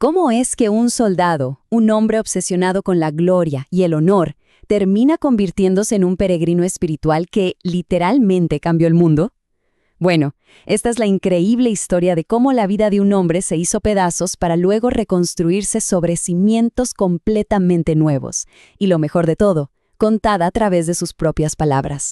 ¿Cómo es que un soldado, un hombre obsesionado con la gloria y el honor, termina convirtiéndose en un peregrino espiritual que literalmente cambió el mundo? Bueno, esta es la increíble historia de cómo la vida de un hombre se hizo pedazos para luego reconstruirse sobre cimientos completamente nuevos. Y lo mejor de todo, contada a través de sus propias palabras.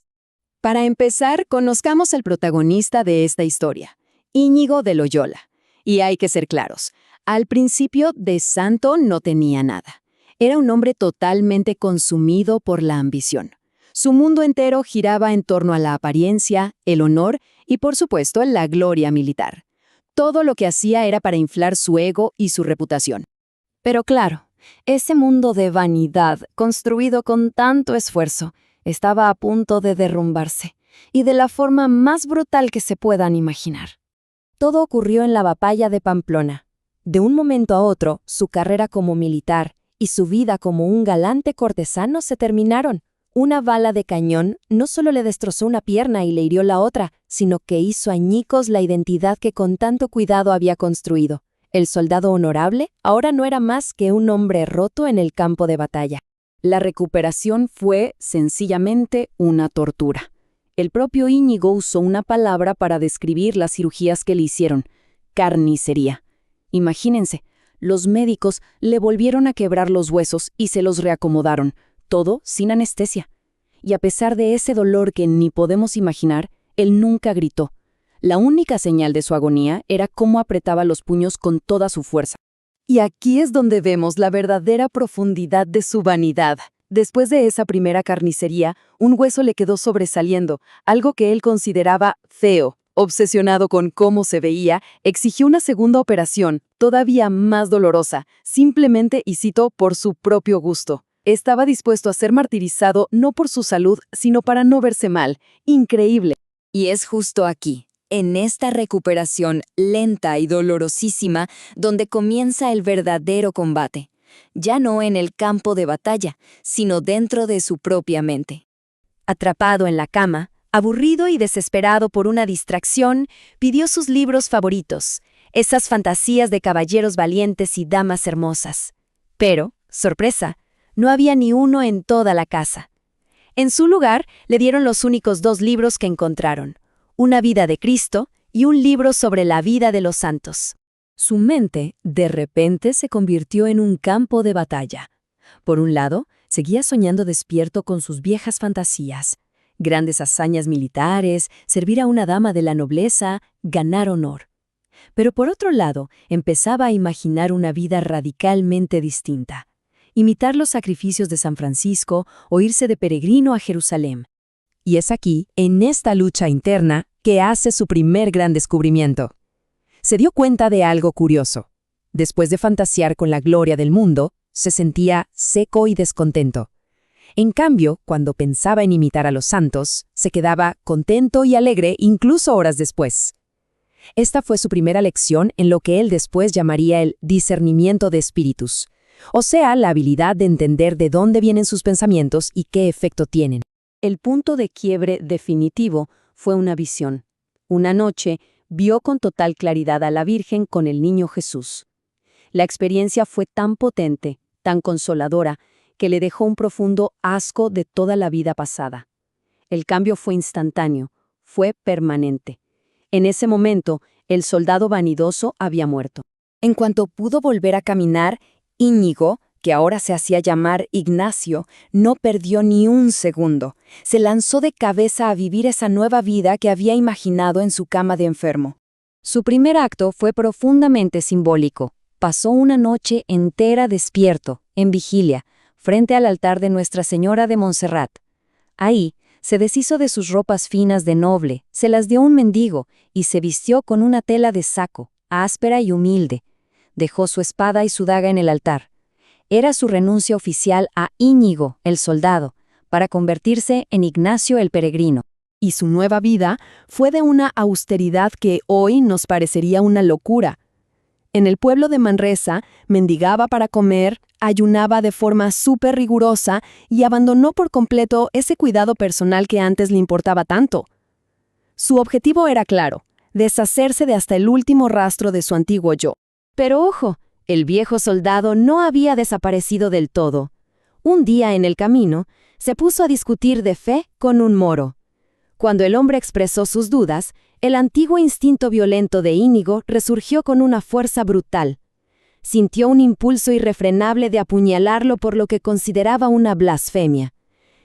Para empezar, conozcamos al protagonista de esta historia, Íñigo de Loyola. Y hay que ser claros, al principio de santo no tenía nada. Era un hombre totalmente consumido por la ambición. Su mundo entero giraba en torno a la apariencia, el honor y, por supuesto, la gloria militar. Todo lo que hacía era para inflar su ego y su reputación. Pero claro, ese mundo de vanidad, construido con tanto esfuerzo, estaba a punto de derrumbarse, y de la forma más brutal que se puedan imaginar. Todo ocurrió en la batalla de Pamplona. De un momento a otro, su carrera como militar y su vida como un galante cortesano se terminaron. Una bala de cañón no solo le destrozó una pierna y le hirió la otra, sino que hizo añicos la identidad que con tanto cuidado había construido. El soldado honorable ahora no era más que un hombre roto en el campo de batalla. La recuperación fue, sencillamente, una tortura. El propio Íñigo usó una palabra para describir las cirugías que le hicieron: carnicería. Imagínense, los médicos le volvieron a quebrar los huesos y se los reacomodaron, todo sin anestesia. Y a pesar de ese dolor que ni podemos imaginar, él nunca gritó. La única señal de su agonía era cómo apretaba los puños con toda su fuerza. Y aquí es donde vemos la verdadera profundidad de su vanidad. Después de esa primera carnicería, un hueso le quedó sobresaliendo, algo que él consideraba feo. Obsesionado con cómo se veía, exigió una segunda operación, todavía más dolorosa, simplemente, y cito, por su propio gusto. Estaba dispuesto a ser martirizado no por su salud, sino para no verse mal. Increíble. Y es justo aquí, en esta recuperación lenta y dolorosísima, donde comienza el verdadero combate. Ya no en el campo de batalla, sino dentro de su propia mente. Atrapado en la cama, aburrido y desesperado por una distracción, pidió sus libros favoritos, esas fantasías de caballeros valientes y damas hermosas. Pero, sorpresa, no había ni uno en toda la casa. En su lugar, le dieron los únicos 2 libros que encontraron: Una vida de Cristo y un libro sobre la vida de los santos. Su mente, de repente, se convirtió en un campo de batalla. Por un lado, seguía soñando despierto con sus viejas fantasías: grandes hazañas militares, servir a una dama de la nobleza, ganar honor. Pero por otro lado, empezaba a imaginar una vida radicalmente distinta: imitar los sacrificios de San Francisco o irse de peregrino a Jerusalén. Y es aquí, en esta lucha interna, que hace su primer gran descubrimiento. Se dio cuenta de algo curioso. Después de fantasear con la gloria del mundo, se sentía seco y descontento. En cambio, cuando pensaba en imitar a los santos, se quedaba contento y alegre incluso horas después. Esta fue su primera lección en lo que él después llamaría el discernimiento de espíritus, o sea, la habilidad de entender de dónde vienen sus pensamientos y qué efecto tienen. El punto de quiebre definitivo fue una visión. Una noche, vio con total claridad a la Virgen con el niño Jesús. La experiencia fue tan potente, tan consoladora, que le dejó un profundo asco de toda la vida pasada. El cambio fue instantáneo, fue permanente. En ese momento, el soldado vanidoso había muerto. En cuanto pudo volver a caminar, Íñigo, que ahora se hacía llamar Ignacio, no perdió ni un segundo. Se lanzó de cabeza a vivir esa nueva vida que había imaginado en su cama de enfermo. Su primer acto fue profundamente simbólico. Pasó una noche entera despierto, en vigilia, frente al altar de Nuestra Señora de Montserrat. Ahí, se deshizo de sus ropas finas de noble, se las dio a un mendigo y se vistió con una tela de saco, áspera y humilde. Dejó su espada y su daga en el altar. Era su renuncia oficial a Íñigo, el soldado, para convertirse en Ignacio el peregrino. Y su nueva vida fue de una austeridad que hoy nos parecería una locura. En el pueblo de Manresa, mendigaba para comer, ayunaba de forma súper rigurosa y abandonó por completo ese cuidado personal que antes le importaba tanto. Su objetivo era claro: deshacerse de hasta el último rastro de su antiguo yo. Pero ojo, El viejo soldado no había desaparecido del todo. Un día en el camino, se puso a discutir de fe con un moro. Cuando el hombre expresó sus dudas, el antiguo instinto violento de Íñigo resurgió con una fuerza brutal. Sintió un impulso irrefrenable de apuñalarlo por lo que consideraba una blasfemia.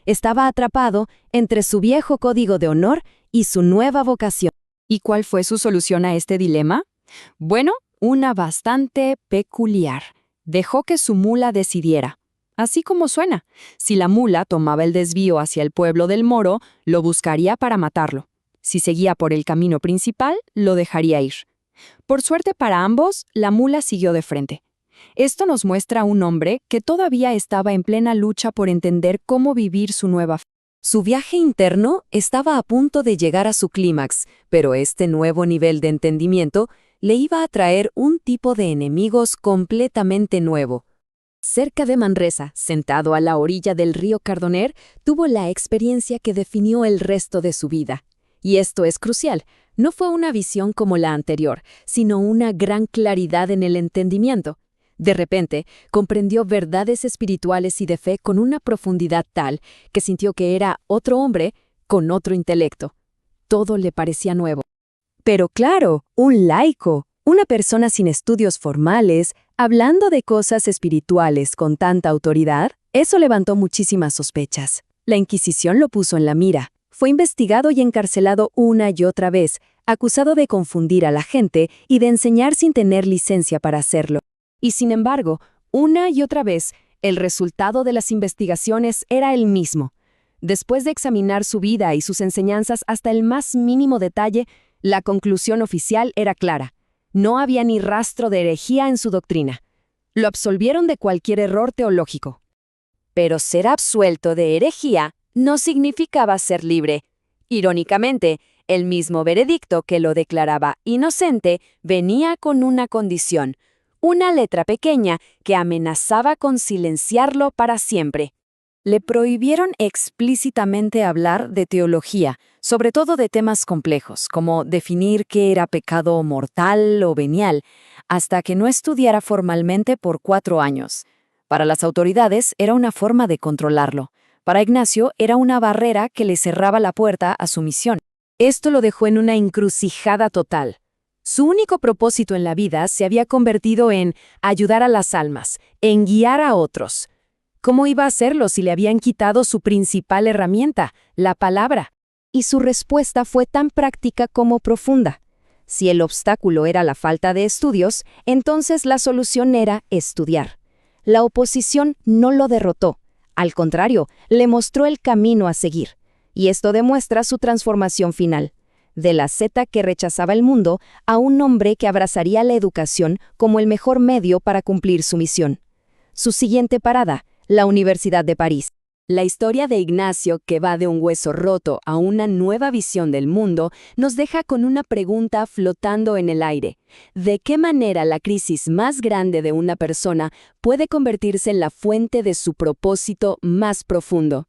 Estaba atrapado entre su viejo código de honor y su nueva vocación. ¿Y cuál fue su solución a este dilema? Bueno, una bastante peculiar. Dejó que su mula decidiera. Así como suena, si la mula tomaba el desvío hacia el pueblo del moro, lo buscaría para matarlo. Si seguía por el camino principal, lo dejaría ir. Por suerte para ambos, la mula siguió de frente. Esto nos muestra a un hombre que todavía estaba en plena lucha por entender cómo vivir su nueva fe. Su viaje interno estaba a punto de llegar a su clímax, pero este nuevo nivel de entendimiento le iba a traer un tipo de enemigos completamente nuevo. Cerca de Manresa, sentado a la orilla del río Cardoner, tuvo la experiencia que definió el resto de su vida. Y esto es crucial. No fue una visión como la anterior, sino una gran claridad en el entendimiento. De repente, comprendió verdades espirituales y de fe con una profundidad tal que sintió que era otro hombre con otro intelecto. Todo le parecía nuevo. Pero claro, un laico, una persona sin estudios formales, hablando de cosas espirituales con tanta autoridad, eso levantó muchísimas sospechas. La Inquisición lo puso en la mira. Fue investigado y encarcelado una y otra vez, acusado de confundir a la gente y de enseñar sin tener licencia para hacerlo. Y sin embargo, una y otra vez, el resultado de las investigaciones era el mismo. Después de examinar su vida y sus enseñanzas hasta el más mínimo detalle, la conclusión oficial era clara. No había ni rastro de herejía en su doctrina. Lo absolvieron de cualquier error teológico. Pero ser absuelto de herejía no significaba ser libre. Irónicamente, el mismo veredicto que lo declaraba inocente venía con una condición, una letra pequeña que amenazaba con silenciarlo para siempre. Le prohibieron explícitamente hablar de teología, sobre todo de temas complejos, como definir qué era pecado mortal o venial, hasta que no estudiara formalmente por 4 años. Para las autoridades era una forma de controlarlo. Para Ignacio era una barrera que le cerraba la puerta a su misión. Esto lo dejó en una encrucijada total. Su único propósito en la vida se había convertido en ayudar a las almas, en guiar a otros. ¿Cómo iba a hacerlo si le habían quitado su principal herramienta, la palabra? Y su respuesta fue tan práctica como profunda. Si el obstáculo era la falta de estudios, entonces la solución era estudiar. La oposición no lo derrotó. Al contrario, le mostró el camino a seguir. Y esto demuestra su transformación final. De la asceta que rechazaba el mundo a un hombre que abrazaría la educación como el mejor medio para cumplir su misión. Su siguiente parada, la Universidad de París. La historia de Ignacio, que va de un hueso roto a una nueva visión del mundo, nos deja con una pregunta flotando en el aire. ¿De qué manera la crisis más grande de una persona puede convertirse en la fuente de su propósito más profundo?